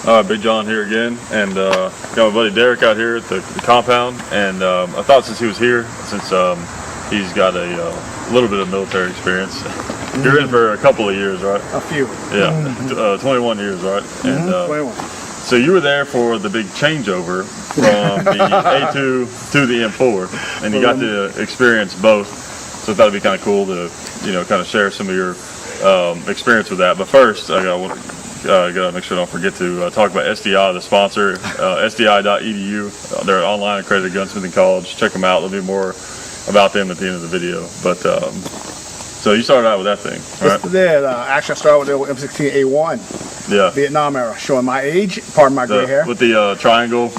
All right, Big John here again, and got my buddy Derek out here at the compound. And I thought since he was here, since he's got a little bit of military experience, you're in for a couple of years, right? A few. Yeah, 21 years, right? And 21. so you were there for the big changeover from the A2 to the M4, and you got to experience both. So I thought it'd be kind of cool to, kind of share some of your experience with that. But first, I gotta make sure I don't forget to talk about SDI, the sponsor, SDI.edu. They're an online accredited gunsmithing college. Check them out. There'll be more about them at the end of the video. But so you started out with that thing, right? Yes, I did. Actually, I started with the M16A1. Yeah. Vietnam era, showing my age, pardon my gray hair. With the triangle.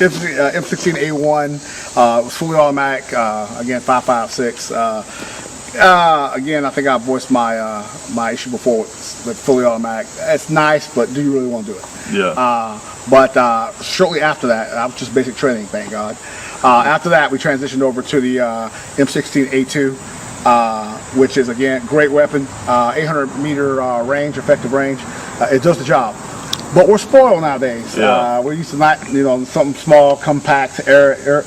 M16A1 was fully automatic. Again, 5.56. Again, I think I voiced my my issue before with fully automatic. It's nice, but do you really want to do it? Yeah. But shortly after that, I was just basic training, thank God. After that, we transitioned over to the M16A2, which is, again, great weapon, 800-meter range, effective range. It does the job. But we're spoiled nowadays. Yeah. We're used to not, something small, compact, not that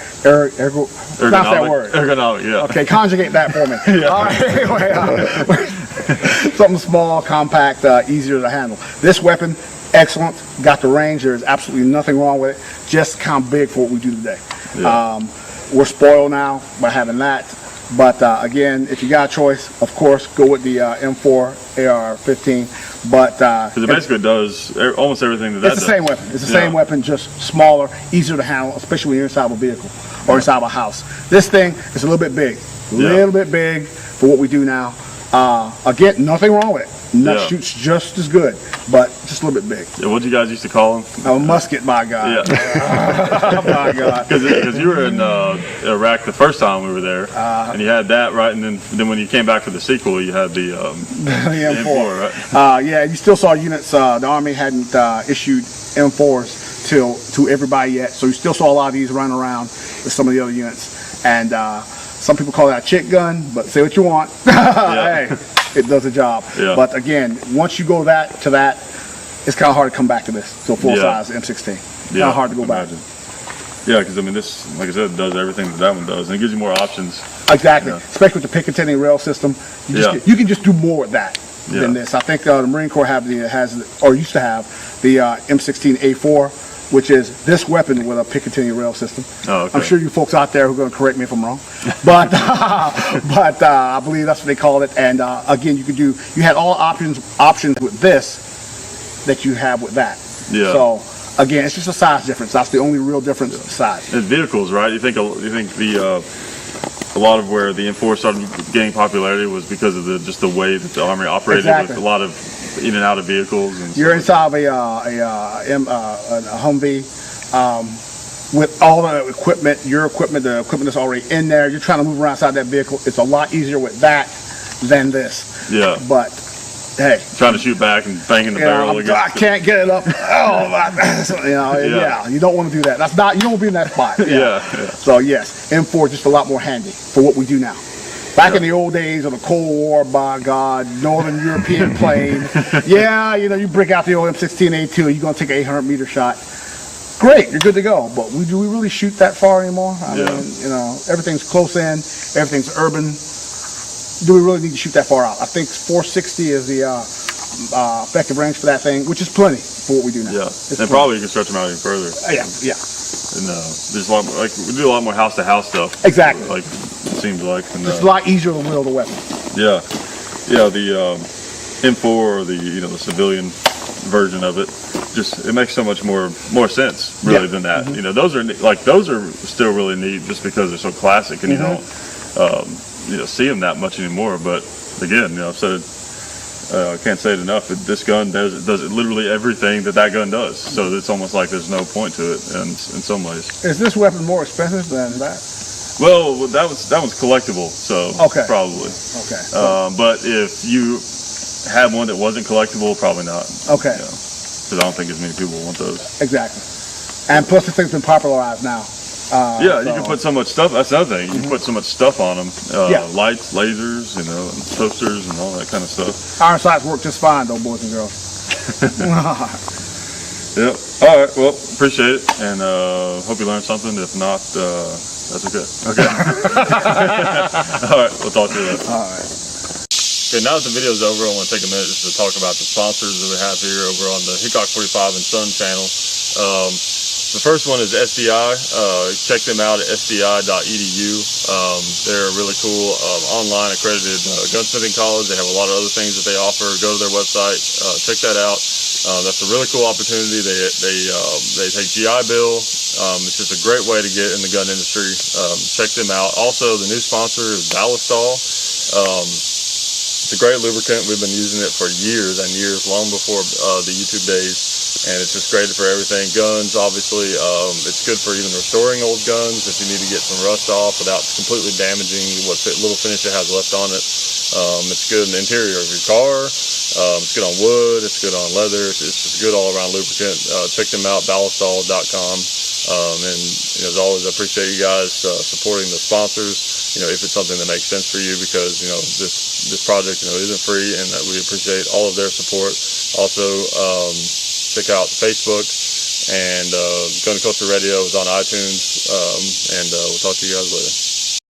word. Ergonomic, yeah. Okay, conjugate that for me. Yeah. All right, anyway, something small, compact, easier to handle. This weapon, excellent, got the range. There's absolutely nothing wrong with it. Just kind of big for what we do today. Yeah. We're spoiled now by having that. But again, if you got a choice, of course, go with the M4 AR-15. But because it basically does almost everything that it's the same weapon. It's the same weapon, just smaller, easier to handle, especially when you're inside of a vehicle or inside of a house. This thing is a little bit big, for what we do now. Again, nothing wrong with it. Shoots just as good, but just a little bit big. Yeah, what did you guys used to call them? A musket, by God. Yeah. My God. Because you were in Iraq the first time we were there, and you had that, right? And then when you came back for the sequel, you had the M4, right? Yeah, you still saw units. The Army hadn't issued M4s to everybody yet, so you still saw a lot of these running around with some of the other units. And some people call that a chick gun, but say what you want. Hey, it does the job. Yeah. But again, once you go to that, it's kind of hard to come back to this, to a full-size M16. Kind of hard to go back. Yeah, because I mean, this, like I said, does everything that one does, and it gives you more options. Exactly, especially with the Picatinny rail system. You can just do more with that than this. I think the Marine Corps used to have the M16A4, which is this weapon with a Picatinny rail system. Oh, okay. I'm sure you folks out there who are going to correct me if I'm wrong, but I believe that's what they called it. And again, you had all options with this that you have with that. Yeah. So again, it's just a size difference. That's the only real difference, size. And vehicles, right? You think the a lot of where the M4 started gaining popularity was because of just the way that the Army operated with a lot of in and out of vehicles. And you're inside of a Humvee with all the equipment, your equipment, the equipment that's already in there. You're trying to move around inside that vehicle. It's a lot easier with that than this. Yeah. But hey, trying to shoot back and banging the barrel against I can't get it up. You don't want to do that. You don't want to be in that spot. Yeah. So yes, M4 is just a lot more handy for what we do now. Back in the old days of the Cold War, by God, Northern European plane. You break out the old M16A2, you're going to take an 800-meter shot. Great, you're good to go. But do we really shoot that far anymore? I mean, everything's close in, everything's urban. Do we really need to shoot that far out? I think 460 is the effective range for that thing, which is plenty for what we do now. Yeah, and probably you can stretch them out even further. Yeah. And there's a lot more, we do a lot more house-to-house stuff. Exactly. Like, it seems like. And, it's a lot easier to wield the weapon. Yeah. The M4 or the civilian version of it, it makes so much more sense really than that. Those are still really neat just because they're so classic, and you don't see them that much anymore. But again, I've said it. I can't say it enough. This gun does literally everything that gun does. So it's almost like there's no point to it, in some ways. Is this weapon more expensive than that? Well, that one's collectible, so probably. Okay. But if you had one that wasn't collectible, probably not. Okay. Because I don't think as many people want those. Exactly. And plus, the thing's been popularized now. Yeah, you can put so much stuff. That's another thing. You can put so much stuff on them. Yeah. Lights, lasers, you know, and toasters and all that kind of stuff. Iron sights work just fine, though, boys and girls. Yep. All right. Well, appreciate it, and hope you learned something. If not, that's okay. Okay. All right. We'll talk to you later. All right. Okay. Now that the video's over, I want to take a minute just to talk about the sponsors that we have here over on the Hickok 45 and Son channel. The first one is SDI. Check them out at sdi.edu. They're a really cool online accredited gunsmithing college. They have a lot of other things that they offer. Go to their website, check that out. That's a really cool opportunity. They take GI Bill. It's just a great way to get in the gun industry. Check them out. Also, the new sponsor is Ballistol. It's a great lubricant. We've been using it for years and years, long before the YouTube days. And it's just great for everything. Guns, obviously, it's good for even restoring old guns if you need to get some rust off without completely damaging what little finish it has left on it. It's good in the interior of your car. It's good on wood. It's good on leather. It's just a good all-around lubricant. Check them out, ballistol.com. And as always, I appreciate you guys supporting the sponsors. You know, if it's something that makes sense for you, because you know this project isn't free, and we appreciate all of their support. Also, check out Facebook, and Gun Culture Radio is on iTunes, and we'll talk to you guys later.